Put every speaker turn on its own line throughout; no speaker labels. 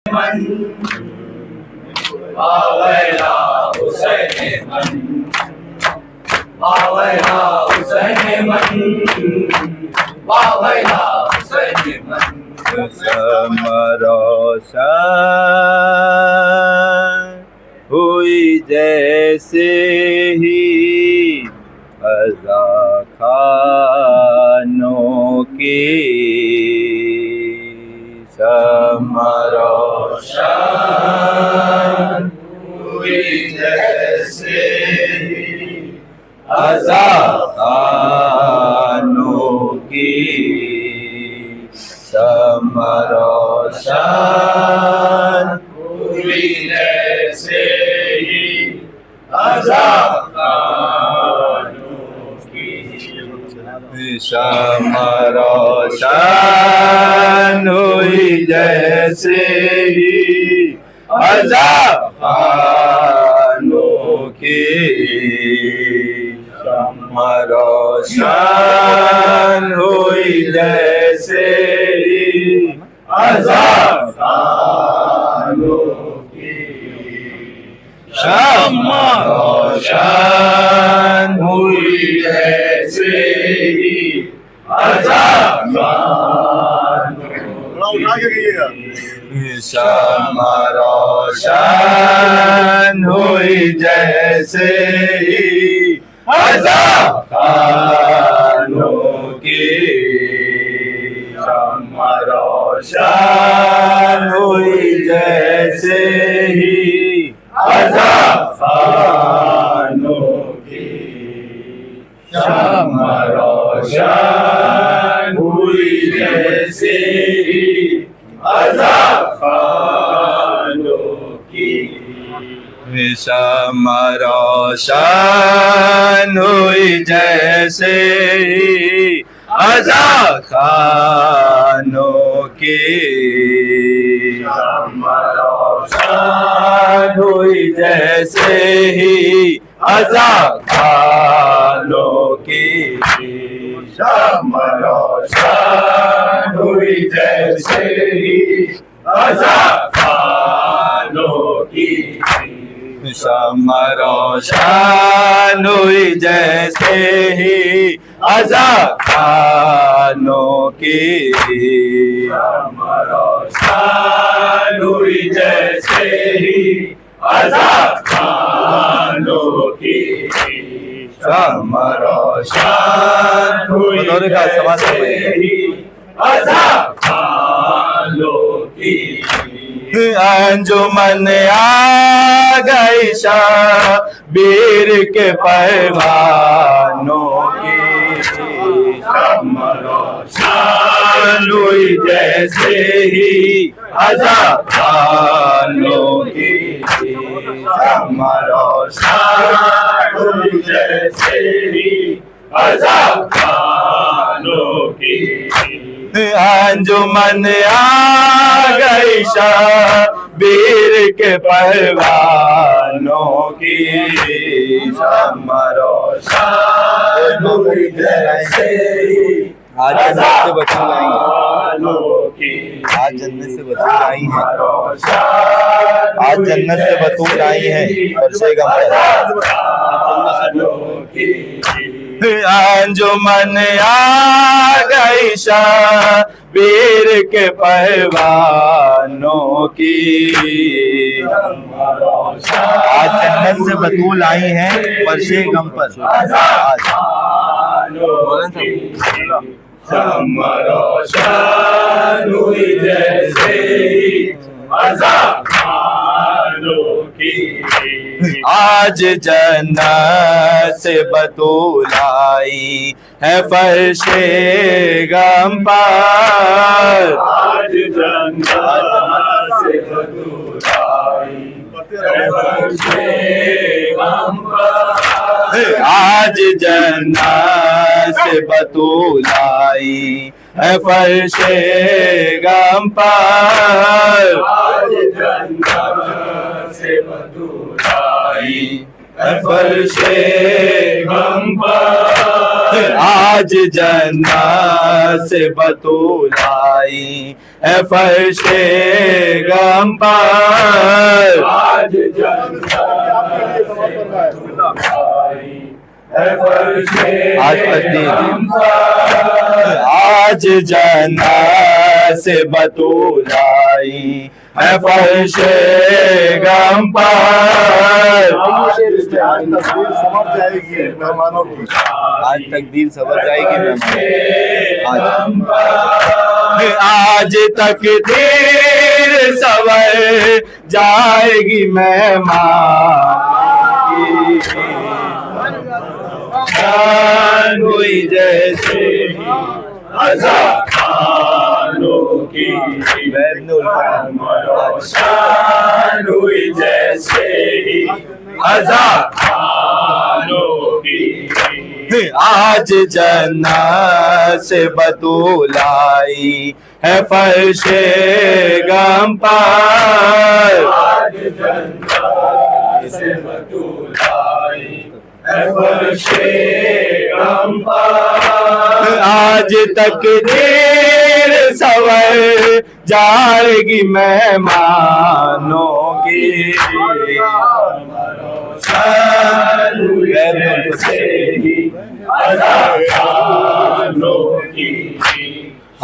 मन बावैला हुसैन मन बावैला हुसैन मन बावैला हुसैन मन
समरोशन हुई जैसे ही अज़ा खानों की
समरोशन हुई जैसे ही अज़ा खानों की समरोशन हुई जैसे ही अज़ा खानों की
समरोशन हुई जैसे ही अज़ा खानों की समरोशन हुई जैसे ही अज़ा खानों की समरोशन हुई जैसे ही अज़ा समरोशन हुई जैसे ही अज़ा खानों की समरोशन हुई जैसे ही अज़ा खानों की समरोशन हुई जैसे ही अज़ा खानों की समरोशन हुई जैसे ही अज़ा खानों की समरोशन हुई जैसे ही अज़ा खानों की समरोशन हुई जैसे ही अज़ा खानों की समरोशन हुई जैसे ही अज़ा खानों की समरोशन हुई जैसे ही अज़ा खानों की समरोशन हुई जैसे ही अज़ा खानों की अंजुमन आ गई शबीर के परवानों की समरोशन हुई जैसे ही अज़ा खानों की समरोशन हुई जैसे ही अज़ा खानों की अंजुमन आ गई शबीर के परवानों की समरोशन हुई जैसे ही आज जन्नत से बतूल आई हैं, आज जन्नत से बतूल आई हैं, आज जन्नत से बतूल आई हैं परसेगा अंजुमन आ गई शबीर के परवानों की आज जन्नत से बतूल आई हैं परशे गम पर
समरोशन हुई जैसे ही अज़ा खानों की
आज जन्नत से बतूल आई है फर्शे गम पर
आज जन्नत से बतूल आई है फर्शे गम पर
आज जन्नत से बतूल आई है फर्शे गम पर
आज जन्नत से बतूल आई है फर्शे गम पर
आज जन्नत से बतौलाई है फर्शे गम पर।
आज जन्नत से बतौलाई है फर्शे गम पर।
आज जन्नत से बतौलाई है फर्शे गम पर। आज तकदीर समझ जाएगी मेहमान। आज तकदीर सवर जाएगी मेहमान हुई जैसे
अज़ानों की शान हुई जैसे ही अज़ानों की।
आज जन्नत से बतौलाई है फर्शे गम पर।
आज जन्नत से बतौलाई है फर्शे गम पर।
आज तकदीर सवर जाएगी मेहमानों की।
शान हुई जैसे ही अज़ानों की।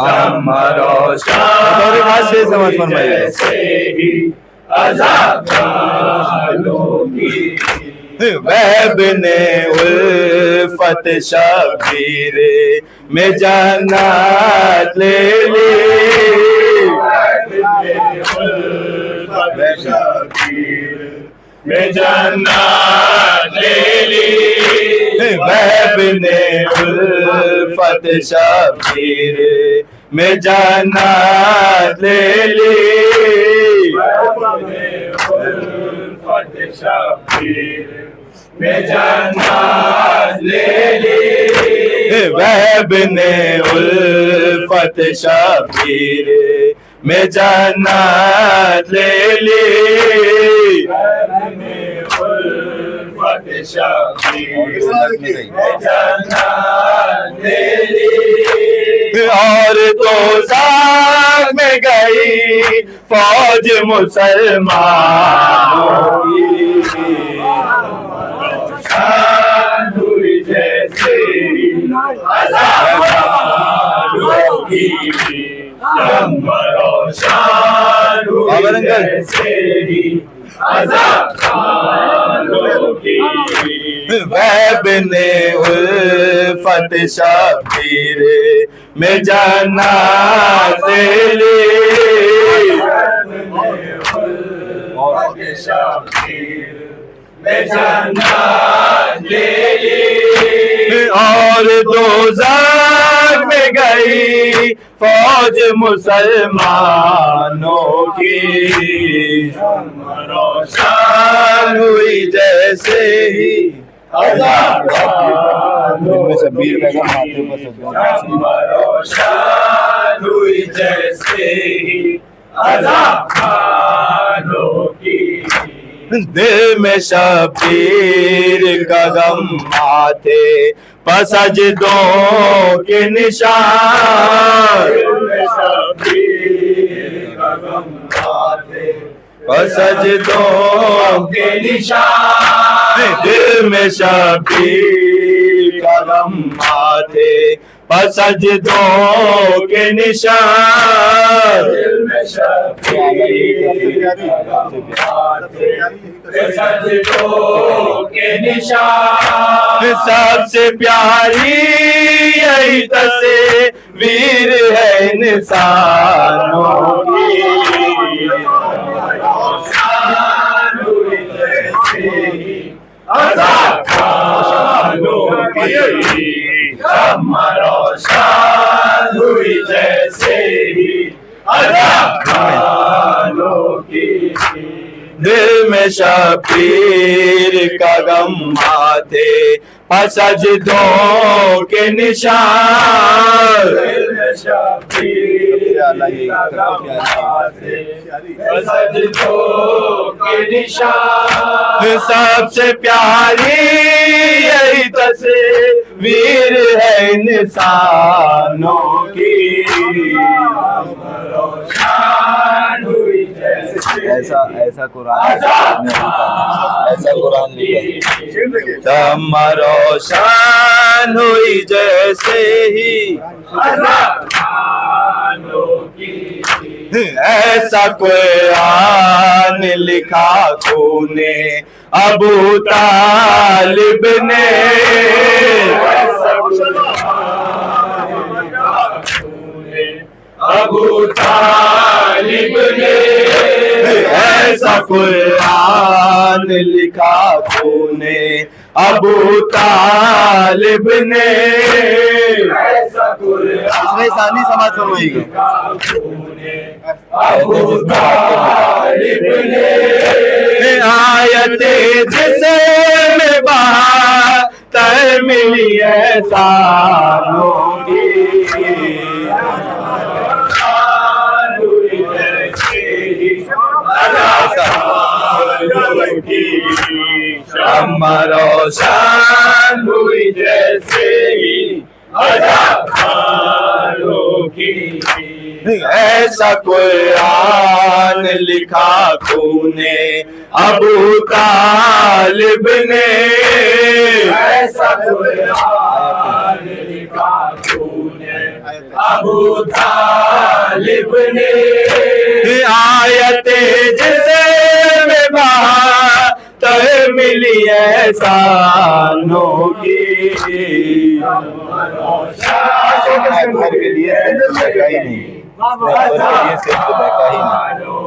हमारा शान
समझ फरमाइए।
जैसे ही अज़ानों की।
वैबने उल्फत शबीर में जन्नत ले ली।
में जन्नत ले ली।
वैबने उल्फत शबीर में जन्नत ले ली।
में जन्नत ले ली।
वैबने उल्फत शबीर में जन्नत ले ली।
उल्फत शबीर में जन्नत ले ली।
और तो साथ में गई फौज मुसलमानों की।
शान हुई जैसे अज़ानों की। हमारा शान हुई जैसे अज़ानों की।
वैबने उल्फत शबीर में जन्नत ले ली।
में जन्नत ले ली।
और दोज़ख में गई फौज मुसलमानों की। शान हुई जैसे ही
शबीर शान हुई जैसे ही अज़ानों की।
दिल में शबीर का गम आते पसजदों के निशान।
दिल में शबीर का गम आते
पसजदों
के निशान।
दिल में शबीर का गम आते पसजदों के निशान।
दिल में शबीर का गम आते पसजदों के निशान।
सबसे प्यारी यही तस्वीर है इंसानों की।
शान हुई जैसे ही अज़ानों की। हमारा शान हुई जैसे ही अज़ानों की।
दिल में शबीर का गम आते पसजदों के निशान।
दिल में शबीर का गम आते पसजदों के निशान।
सबसे प्यारी यही तस्वीर वीर है इंसानों की। ऐसा कुरान लिखा, शम्मा रोशन हुई जैसे ही ऐसा कुरान लिखा तूने अबू तालिब ने। अबू तालिब ने ऐसा कुरान लिखा तूने अबू तालिब ने। इसमें सानी समाज फरमाइएगा। अबू तालिब ने आयते जिसे में बात मिली एहसानों की। शम्मा रोशन हुई जैसे ही अज़ानों की। ऐसा कुरान लिखा तूने अबू तालिब ने। ऐसा कुरान लिखा तूने अबू तालिब ने। आयते जिसे में बात मिली एहसानों की। घर के लिए बैठा ही नहीं, सिर्फ बैठा ही नहीं।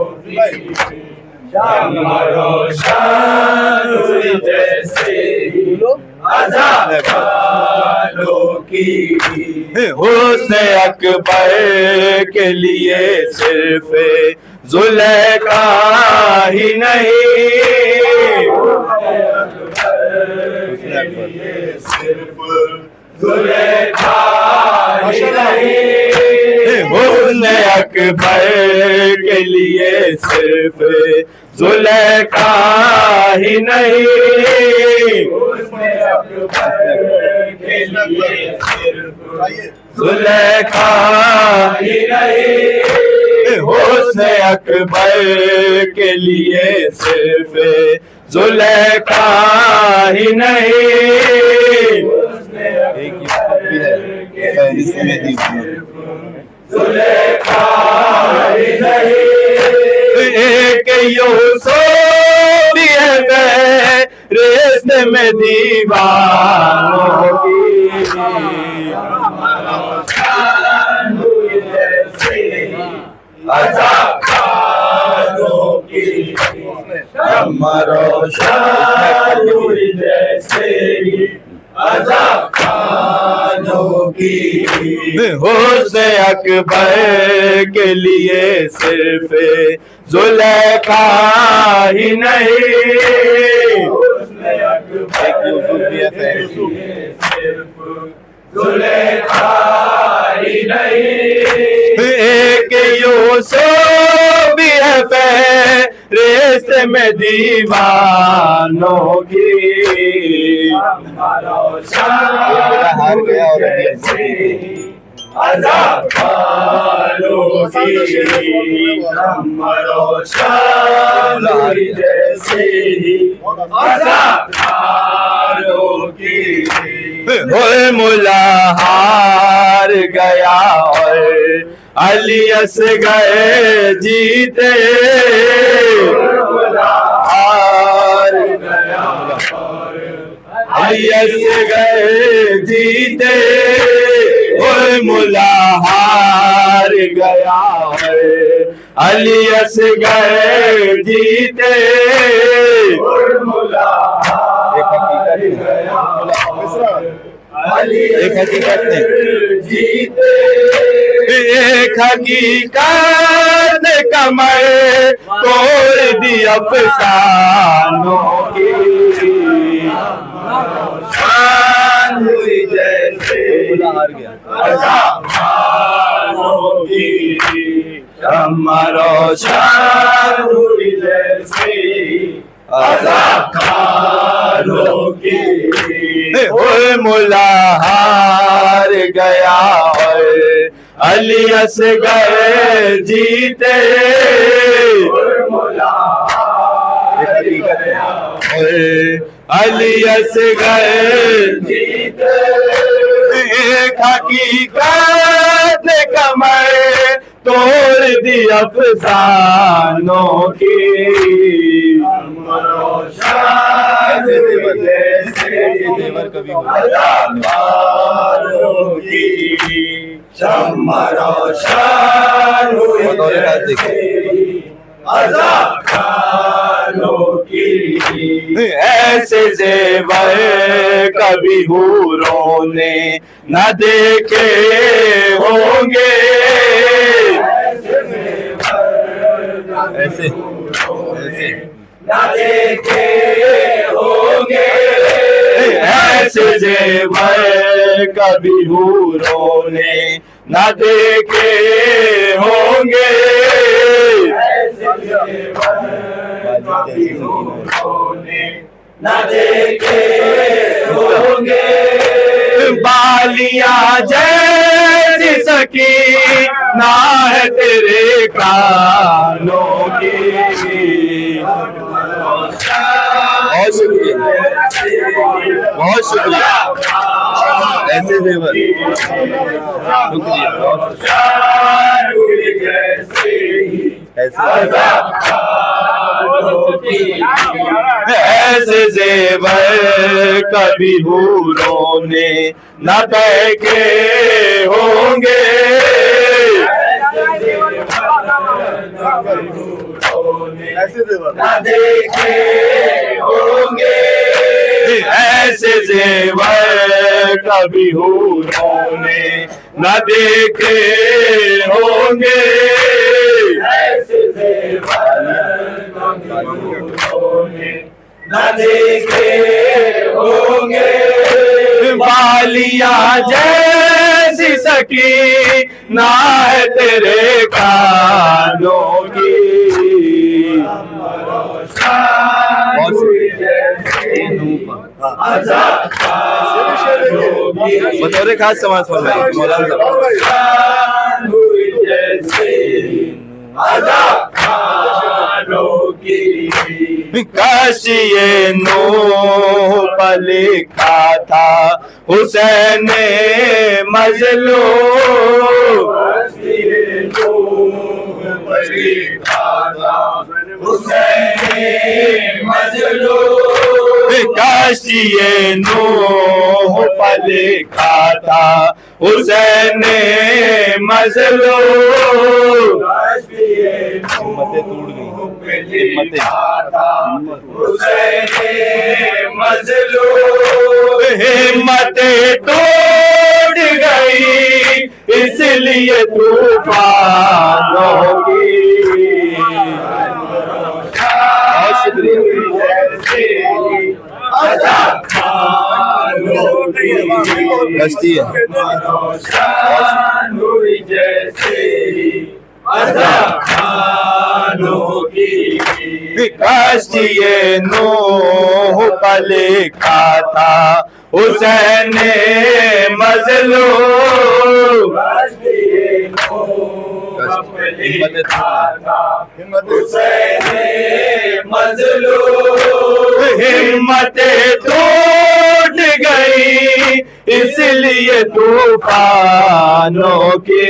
हुस्न अकबर के लिए सिर्फ ज़ुलेखा ही नहीं। सिर्फ ज़ुलेखा ही नहीं। हुस्न अकबर के लिए सिर्फ ज़ुलेखा ही नहीं। ज़ुलेखा ही नहीं। हुस्न अकबर के लिए सिर्फ ज़ुलेखा ही नहीं। ज़ुलेखा ही नहीं। एक यूसुफ भी है रिश्ते में दीवानों की। शम्मा रोशन हुई जैसे ही अज़ानों की। हुस्न अकबर के लिए सिर्फ ज़ुलेखा ही नहीं। हुस्न अकबर के लिए सिर्फ ज़ुलेखा ही नहीं। एक यूसुफ भी है रिश्ते में दीवानों की। हार गया और मुला हार गया और अलियस गए जीते। हार गया अलियस गए जीते। मुला हार गया अलियस गए जीते। एक हकीकत जीते। एक हकीकत कमर तोड़ दी अफसानों की। शान हुई जैसे हार गया शम्मा रोशन हुई जैसे अज़ानों की। मुला हार गया और अली असगर जीते। अली असगर जीते। एक हकीकत ने कमर तोड़ दी अफसानों की। देवर कभी ऐसे जेवर कभी हूरों ने न देखे होंगे। ऐसे न देखे होंगे। ऐसे जेवर कभी हूरों ने न देखे होंगे। न देखे होंगे। बालियां जैसी सकी ना है तेरे कानों की। बहुत शुक्रिया, बहुत शुक्रिया। ऐसे जेवर शुक्रिया, ऐसे जेवर कभी हूरों ने न देखे होंगे। ऐसे जेवर न देखे होंगे। ऐसे जेवर कभी हूरों ने न देखे होंगे। ऐसे जेवर न देखे होंगे। बालियां जैसी सकी ना है तेरे कानों की। बतौर खास समाज फरमाइए मौलाना काशिए नूह पर लिखा था हुसैन मजलूम। काशिए नूह पर लिखा था हुसैन मजलूम। हिम्मतें टूट गई, हिम्मतें टूट गई इसलिए तूफानों की। बहुत शुक्रिया। काशिए नूह पर लिखा था हुसैन मजलूम। हिम्मतें टूट गई इसलिए तूफानों की।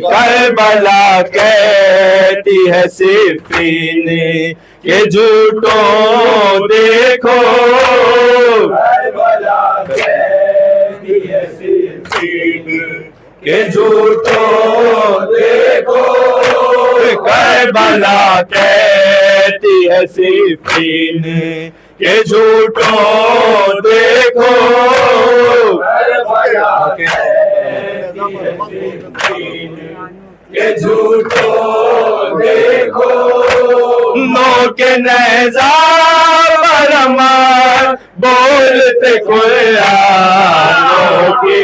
करबला कहती है सिफीन के झूठों देखो। के झूठों देखो। करबला कहती है सिफीन के झूठों देखो। के झूठों देखो। नो के नज़ा परमार बोलते कुरानों की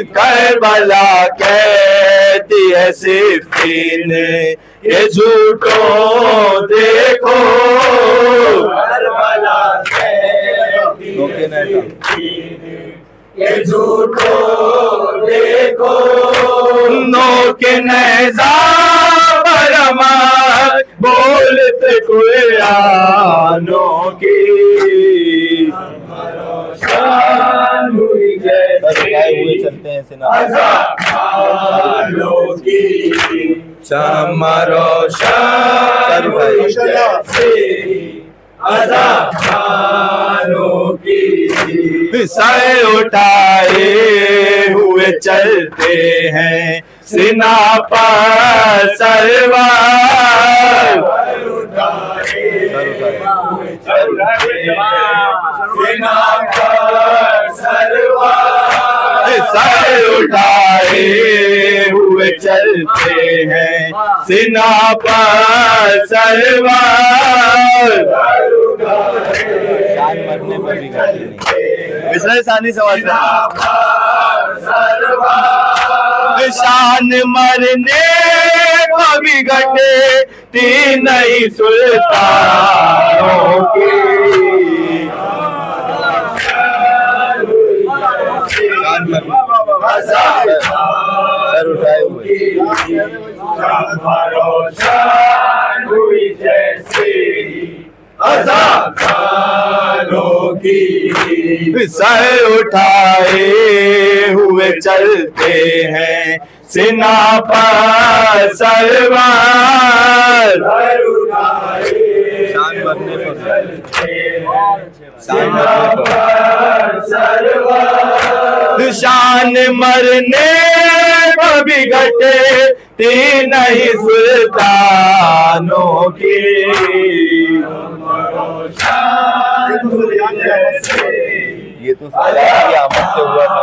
करबला कहती है सिफीन ये झूठो देखो करबला कहती है ये झूठो देखो नोके नैज़ा परमार बोलते कुरानों की हुए चलते हैं शमारो सर उठाए हुए चलते हैं सीना पर सलवार सर उठाए हुए चलते हैं सीना पर सलवार शान मरने पर भी घाटी नहीं मिश्रा सानी सवाल शान मरने पर भी घटे तीन नहीं सुल्तानों की सर उठाए हुए सर उठाए हुए चलते हैं सीना पर सलवार शान मरने पर शान मरने पर भी घटे तीन ही सुल्तानों की ये तो सज्जाद की आमद से हुआ था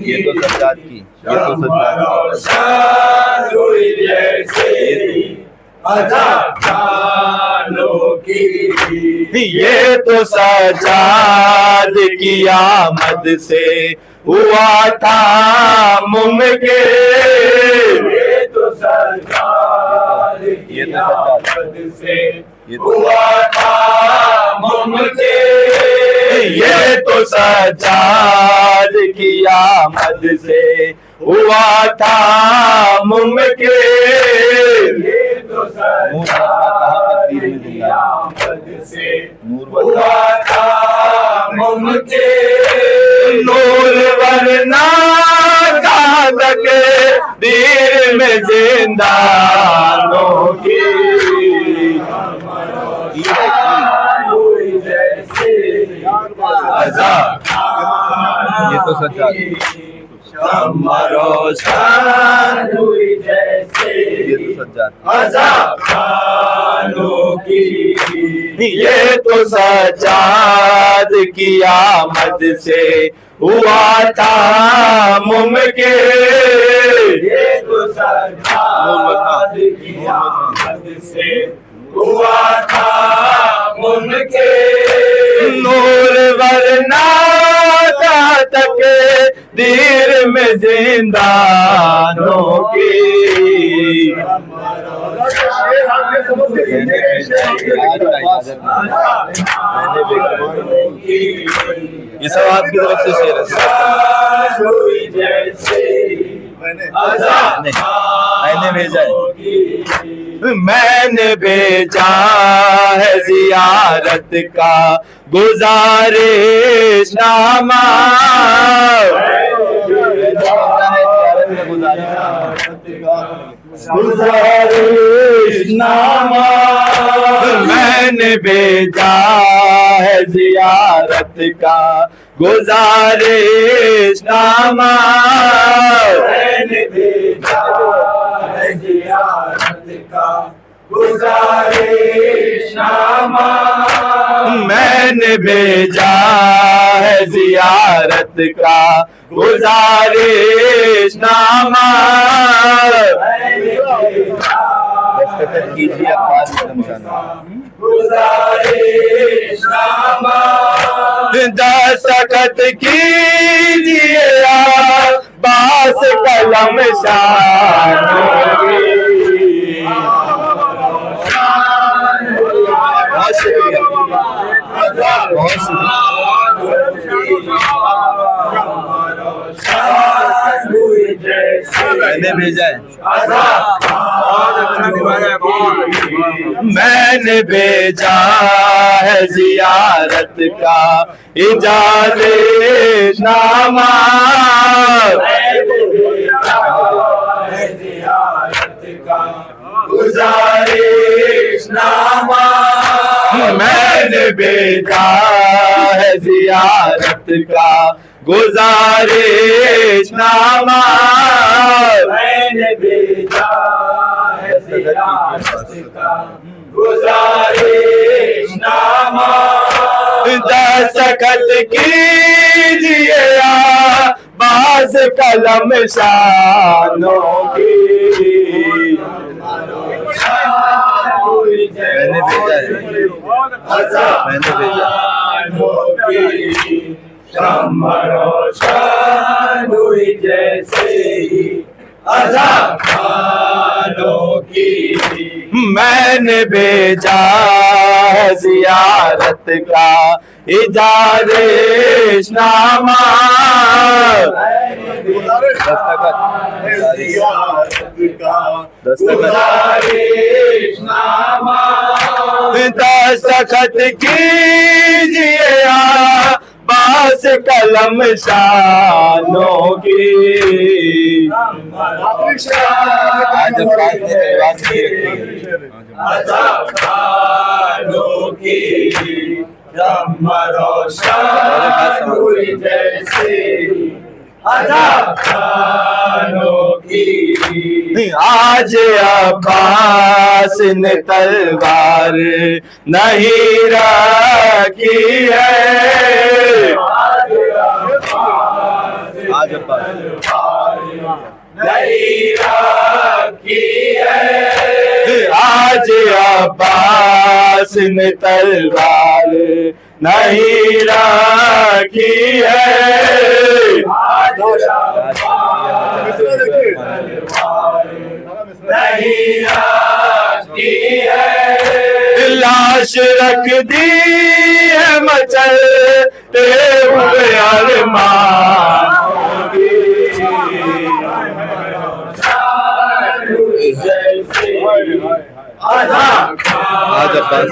ये तो सज्जाद की ये तो सज्जाद की आमद से हुआ था मुमकिन ये तो सज्जाद से हुआ था मुमकिन ये तो सज्जाद की आमद से हुआ था मुमकिन ये तो सज्जाद की आमद से हुआ था मुमकिन नूर वरना कहाँ तक दीर में जिंदानों की ये तो सच्चा ये तो सज्जाद की आमद से हुआ था मुमकिन ये तो सज्जाद की आमद से हुआ था मुमकिन नूर वरना तक दीर में जिंदानों की ये सब आपकी तरफ से शेर मैंने भेजा है मैंने भेजा है जियारत का गुजारिशनामा मैंने भेजा है जियारत का गुजारिशनामा मैंने भेजा है जियारत का गुजारिशनामा मैंने भेजा है जियारत का गुजारिशनामा। दस्तखत कीजिए अब्बास रमजाना। दस्तखत कीजिए अब्बास कलम शानोगी। बहुत शुक्रिया, बहुत मैंने भेजा है। मैंने भेजा है जियारत का इजाज़तनामा। गुजारिशनामा मैंने भेजा है जियारत का गुजारिशनामा। मैंने भेजा है जियारत का गुजारिशनामा। दस्तखत कीजिए अब्बास कलम शानों की। मैंने भेजा है, मैंने भेजा। मैंने भेजा है जियारत का इजाज़तनामा। दस्तखत कीजिए अब्बास कलम शानों की। आज अब्बास ने बात की आज अब्बास ने तलवार नहीं रखी है। आज अब्बास नहीं रखी है। आज अब्बास ने तलवार नहीं रखी है। नहीं रखी है। लाश रख दी है मचलते हुए अरमान। आज अब्बास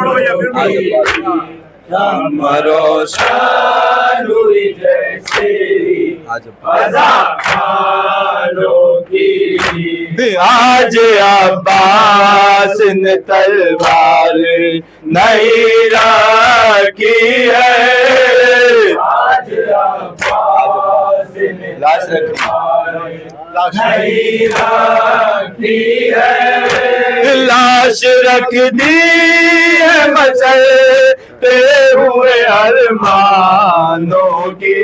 आज अब्बास ने तलवार नहीं रखी है। आज अब्बास ने लाश रखी है। लाश रख दी है मचलते हुए अरमानों की।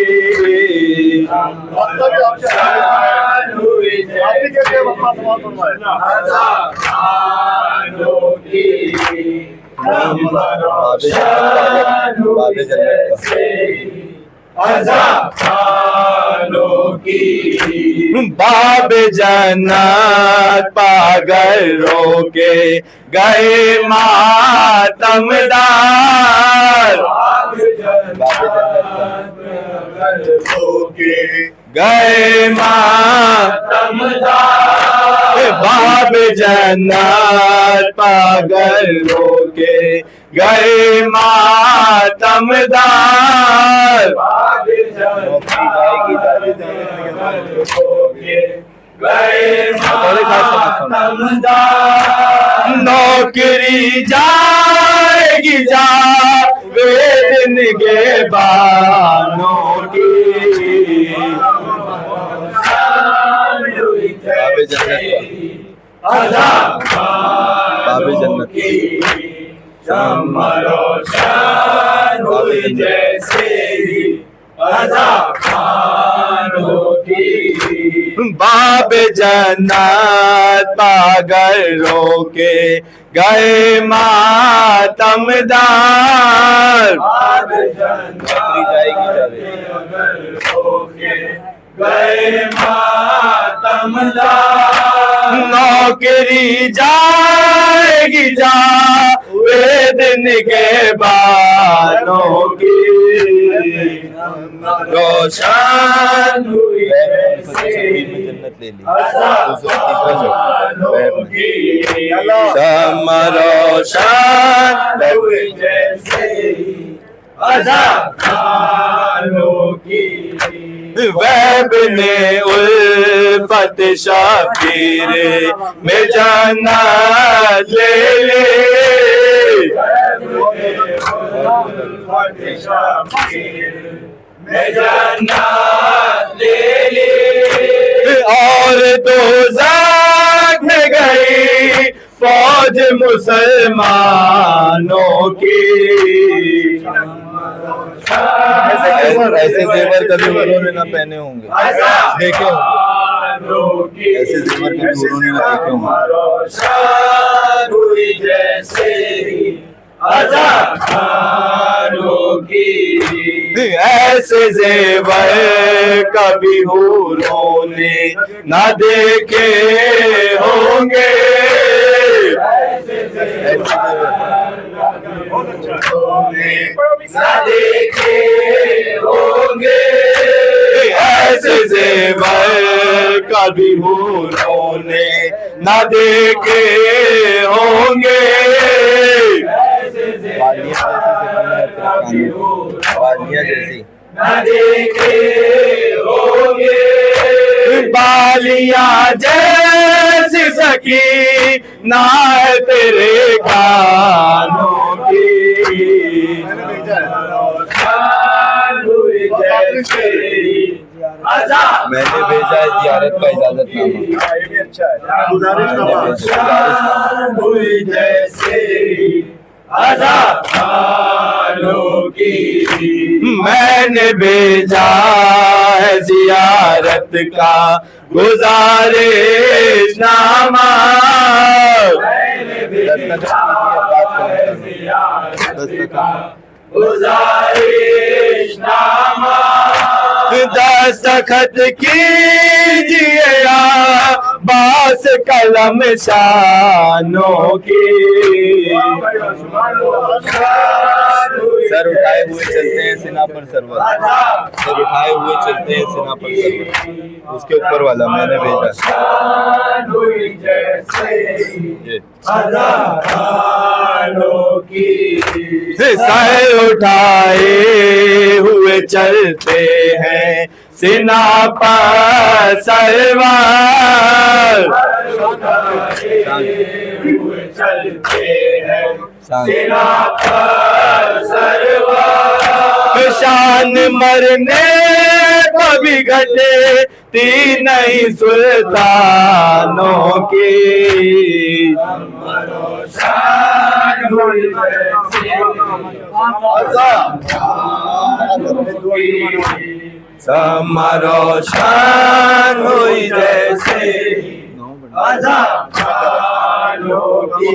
बाब जन्नत पागल रोके गए मातमदार। गए मातमदार। बाब जन्नत पागल रोके गए मातमदार। नौकरी जाएगी जावेद के बानों की। बाबे जन्नत
रोशन हुई जैसे ही अज़ाखानों की।
बाब जन्नत पागल रोके गए मातमदार।
बाब जन्नत होके गए मातमदार।
नौकरी जाएगी जा वे दिन के बानों की। रोशन हुई जैसे जन्नत ले ली।
अज़ाखानों की।
शम्मा रोशन
हुई जैसे ही अज़ाखानों की।
वैब ने उल्फत शबीर में जन्नत ले ली।
मैं जन्नत ले ली।
और दोज़ख में गई फौज मुसलमानों की। ऐसे जेवर कभी उन्होंने ना पहने होंगे, देखे होंगे। ऐसे जेवर कभी उन्होंने ना देखे होंगे।
रोशन हुई जैसे ही अज़ाखानों की।
ऐसे जेवर कभी हूरों ने ना देखे होंगे।
ना देखे होंगे।
ऐसे जेवर कभी हूरों ने ना देखे होंगे। बालियां जैसी
ना देखे होंगे।
बालियां जैसी सकी ना है तेरे कानों की। मैंने भेजा है जियारत का इजाजतनामा।
ये भी अच्छा है। हुई जैसे अज़ाखानों की।
मैंने भेजा है जियारत का गुजारिशनामा।
मैंने भेजा है ज़ियारत का गुजारिशनामा।
दस्तखत कीजिए बास कलम शानों की। सर उठाए हुए चलते हैं सिना पर सरवर। सर उठाए हुए चलते हैं सिना पर सरवर। उसके ऊपर वाला मैंने भेजा। ये सर उठाए हुए चलते हैं सिना पर सरवर।
चलते हैं सिना पर सरवर।
शान मरने कभी घटे ती नहीं सुल्तानों की। शम्मा रोशन हुई जैसे
अज़ाखानों की।